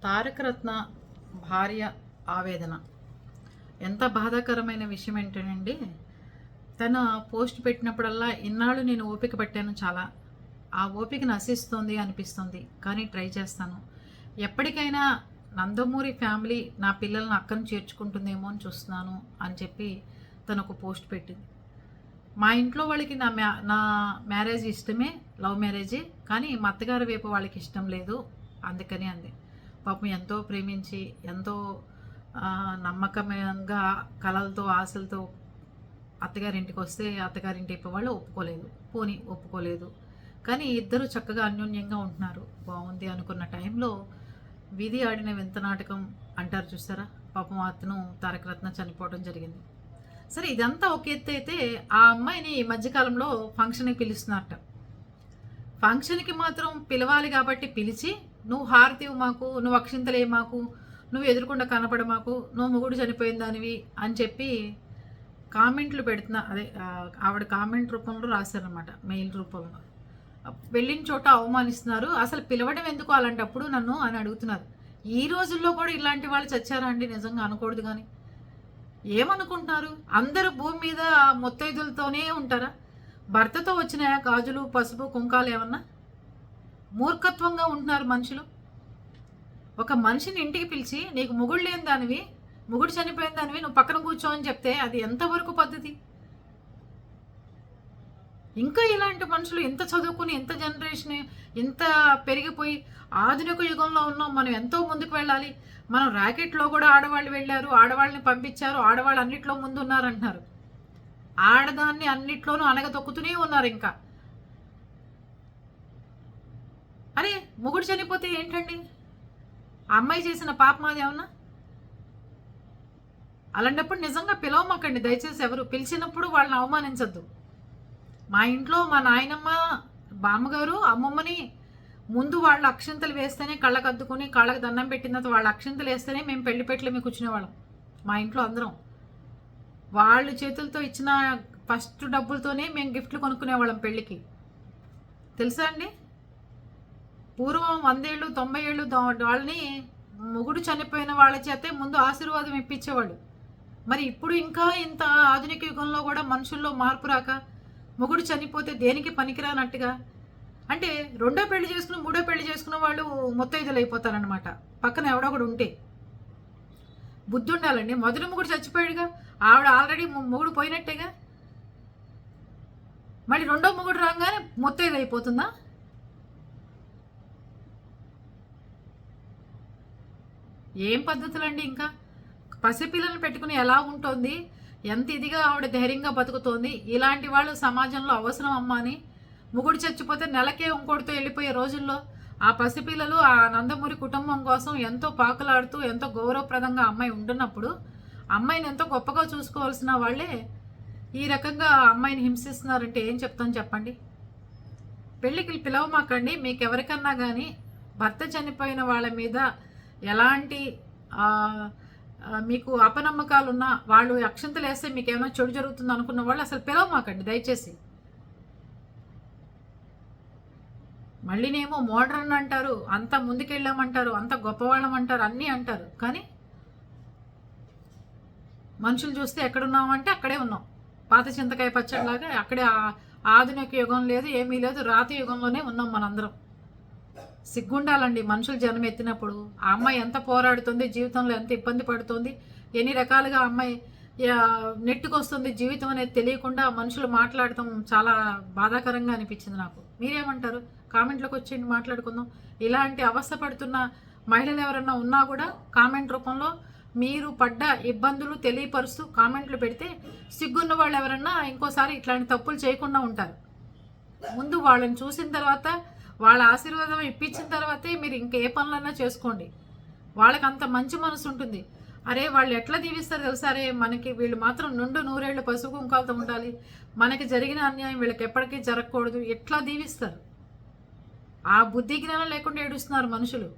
తారకరత్న భార్య ఆవేదన ఎంత బాధాకరమైన విషయం ఏంటండి. తన పోస్ట్ పెట్టినప్పుడల్లా ఇన్నాళ్ళు నేను ఓపిక పట్టాను, చాలా ఆ ఓపిక నశిస్తుంది అనిపిస్తుంది, కానీ ట్రై చేస్తాను. ఎప్పటికైనా నందమూరి ఫ్యామిలీ నా పిల్లల్ని అక్కను చేర్చుకుంటుందేమో అని చూస్తున్నాను అని చెప్పి తను ఒక పోస్ట్ పెట్టింది. మా ఇంట్లో వాళ్ళకి నా మ్యారేజ్ ఇష్టమే, లవ్ మ్యారేజే, కానీ మా అత్తగారి వైపు వాళ్ళకి ఇష్టం లేదు, అందుకని అంది. పాపం ఎంతో ప్రేమించి ఎంతో నమ్మకంగా కలలతో ఆశలతో అత్తగారింటికి వస్తే అత్తగారింటి వాళ్ళు ఒప్పుకోలేదు. కానీ ఇద్దరు చక్కగా అన్యోన్యంగా ఉంటున్నారు, బాగుంది అనుకున్న టైంలో విధి ఆడిన వింత నాటకం అంటారు చూసారా, పాపం అతను తారకరత్న చనిపోవడం జరిగింది. సరే, ఇదంతా ఒక ఎత్తు అయితే ఆ అమ్మాయిని ఈ మధ్యకాలంలో ఫంక్షన్కి పిలుస్తున్నారట. ఫంక్షన్కి మాత్రం పిలవాలి కాబట్టి పిలిచి, నువ్వు హారతి మాకు, నువ్వు అక్షింతలే మాకు, నువ్వు ఎదురుకుండా కనపడ మాకు, నువ్వు మొగుడు చనిపోయిన దానివి అని చెప్పి కామెంట్లు పెడుతున్నా. అదే ఆవిడ కామెంట్ రూపంలో రాశారనమాట, మెయిల్ రూపంలో. వెళ్ళిన చోట అవమానిస్తున్నారు, అసలు పిలవడం ఎందుకు అలాంటప్పుడు నన్ను అని అడుగుతున్నారు. ఈ రోజుల్లో కూడా ఇలాంటి వాళ్ళు చచ్చారా అండి? నిజంగా అనకూడదు, కానీ ఏమనుకుంటున్నారు? అందరూ భూమి మీద ముత్తైదులతోనే ఉంటారా? భర్తతో వచ్చిన గాజులు పసుపు కుంకాలు ఏమన్నా? మూర్ఖత్వంగా ఉంటున్నారు మనుషులు. ఒక మనిషిని ఇంటికి పిలిచి, నీకు మొగుడు లేని దానివి, మొగుడు చనిపోయిన దానివి, నువ్వు పక్కన కూర్చో అని చెప్తే అది ఎంతవరకు పద్ధతి? ఇంకా ఇలాంటి మనుషులు ఇంత చదువుకుని, ఇంత జనరేషన్ ఇంత పెరిగిపోయి ఆధునిక యుగంలో ఉన్నాం, మనం ఎంతో ముందుకు వెళ్ళాలి. మనం ర్యాకెట్లో కూడా ఆడవాళ్ళు వెళ్ళారు, ఆడవాళ్ళని పంపించారు, ఆడవాళ్ళు అన్నిట్లో ముందు ఉన్నారంటున్నారు. ఆడదాన్ని అన్నిట్లోనూ అనగతొక్కుతూనే ఉన్నారు. ఇంకా అరే, మొగుడు చనిపోతే ఏంటండి? ఆ అమ్మాయి చేసిన పాపం అది ఏమన్నా? అలాంటప్పుడు నిజంగా పిలవమాకండి దయచేసి. ఎవరు పిలిచినప్పుడు వాళ్ళని అవమానించద్దు. మా ఇంట్లో మా నాయనమ్మ, బామ్మగారు, అమ్మమ్మని ముందు వాళ్ళు అక్షింతలు వేస్తేనే, కళ్ళకు అద్దుకుని కాళ్ళకు దండం పెట్టిన తర్వాత వాళ్ళు అక్షింతలు వేస్తేనే మేము పెళ్లి పెట్లే మేము కూర్చునేవాళ్ళం. మా ఇంట్లో అందరం వాళ్ళు చేతులతో ఇచ్చిన ఫస్ట్ డబ్బులతోనే మేము గిఫ్ట్లు కొనుక్కునేవాళ్ళం పెళ్ళికి. తెలుసా అండి? పూర్వం 100 ఏళ్ళు 90 ఏళ్ళు వాళ్ళని మొగుడు చనిపోయిన వాళ్ళ చేతే ముందు ఆశీర్వాదం ఇప్పించేవాళ్ళు. మరి ఇప్పుడు ఇంకా ఇంత ఆధునిక యుగంలో కూడా మనుషుల్లో మార్పు రాక మొగుడు చనిపోతే దేనికి పనికిరానట్టుగా, అంటే రెండో పెళ్లి చేసుకుని మూడో పెళ్లి చేసుకున్న వాళ్ళు ముత్తైదులు అయిపోతారనమాట. పక్కన ఎవడో ఒకడు ఉంటే బుద్ధి ఉండాలండి. మొదటి మొగుడు చచ్చిపోయాడుగా, ఆవిడ ఆల్రెడీ మొగుడు పోయినట్టేగా, మళ్ళీ రెండో మొగుడు రాగానే ముత్తైదు అయిపోతుందా? ఏం పద్ధతులండి? ఇంకా పసిపిల్లలను పెట్టుకుని ఎలా ఉంటుంది, ఎంత ఇదిగా ఆవిడ ధైర్యంగా బతుకుతోంది. ఇలాంటి వాళ్ళు సమాజంలో అవసరం అమ్మా అని. మొగుడు చచ్చిపోతే నెలకే ఇంకోటితో వెళ్ళిపోయే రోజుల్లో ఆ పసిపిల్లలు ఆ నందమూరి కుటుంబం కోసం ఎంతో పాకులాడుతూ ఎంతో గౌరవప్రదంగా అమ్మాయి ఉంటున్నప్పుడు అమ్మాయిని ఎంతో గొప్పగా చూసుకోవాల్సిన వాళ్ళే ఈ రకంగా అమ్మాయిని హింసిస్తున్నారంటే ఏం చెప్తాను చెప్పండి? పెళ్ళికి పిలవమాకండి. మీకు ఎవరికన్నా కానీ భర్త చనిపోయిన వాళ్ళ మీద ఎలాంటి మీకు అపనమ్మకాలున్నా, వాళ్ళు అక్షంతలు వేస్తే మీకు ఏమైనా చెడు జరుగుతుంది అనుకున్న వాళ్ళు అసలు పిలవమాకండి దయచేసి. మళ్ళీనేమో మోడర్న్ అంటారు, అంత ముందుకెళ్ళామంటారు, అంత గొప్పవాళ్ళం అంటారు, అన్నీ అంటారు, కానీ మనుషులు చూస్తే ఎక్కడున్నామంటే అక్కడే ఉన్నాం. పాత చింతకాయ పచ్చడిలాగా అక్కడే. ఆధునిక యుగం లేదు, ఏమీ లేదు, రాతి యుగంలోనే ఉన్నాం మనందరం. సిగ్గుండాలండి మనుషులు జన్మ ఎత్తినప్పుడు. ఆ అమ్మాయి ఎంత పోరాడుతుంది, జీవితంలో ఎంత ఇబ్బంది పడుతుంది, ఎన్ని రకాలుగా అమ్మాయి నెట్టుకొస్తుంది, జీవితం అనేది తెలియకుండా మనుషులు మాట్లాడటం చాలా బాధాకరంగా అనిపించింది నాకు. మీరేమంటారు? కామెంట్లోకి వచ్చి మాట్లాడుకుందాం. ఇలాంటి అవస్థ పడుతున్న మహిళలు ఎవరన్నా ఉన్నా కూడా కామెంట్ రూపంలో మీరు పడ్డ ఇబ్బందులు తెలియపరుస్తూ కామెంట్లు పెడితే సిగ్గున్న వాళ్ళు ఎవరన్నా ఇంకోసారి ఇట్లాంటి తప్పులు చేయకుండా ఉంటారు. ముందు వాళ్ళని చూసిన తర్వాత, వాళ్ళ ఆశీర్వాదం ఇప్పించిన తర్వాతే మీరు ఇంకే పనులన్నా చేసుకోండి. వాళ్ళకి అంత మంచి మనసు ఉంటుంది. అరే, వాళ్ళు ఎట్లా దీవిస్తారు తెలుసా? అరే, మనకి వీళ్ళు మాత్రం నిండు 100 ఏళ్ళు పసుపు కుంకాలతో ఉండాలి, మనకి జరిగిన అన్యాయం వీళ్ళకి ఎప్పటికీ జరగకూడదు, ఎట్లా దీవిస్తారు? ఆ బుద్ధి జ్ఞానం లేకుండా ఏడుస్తున్నారు మనుషులు.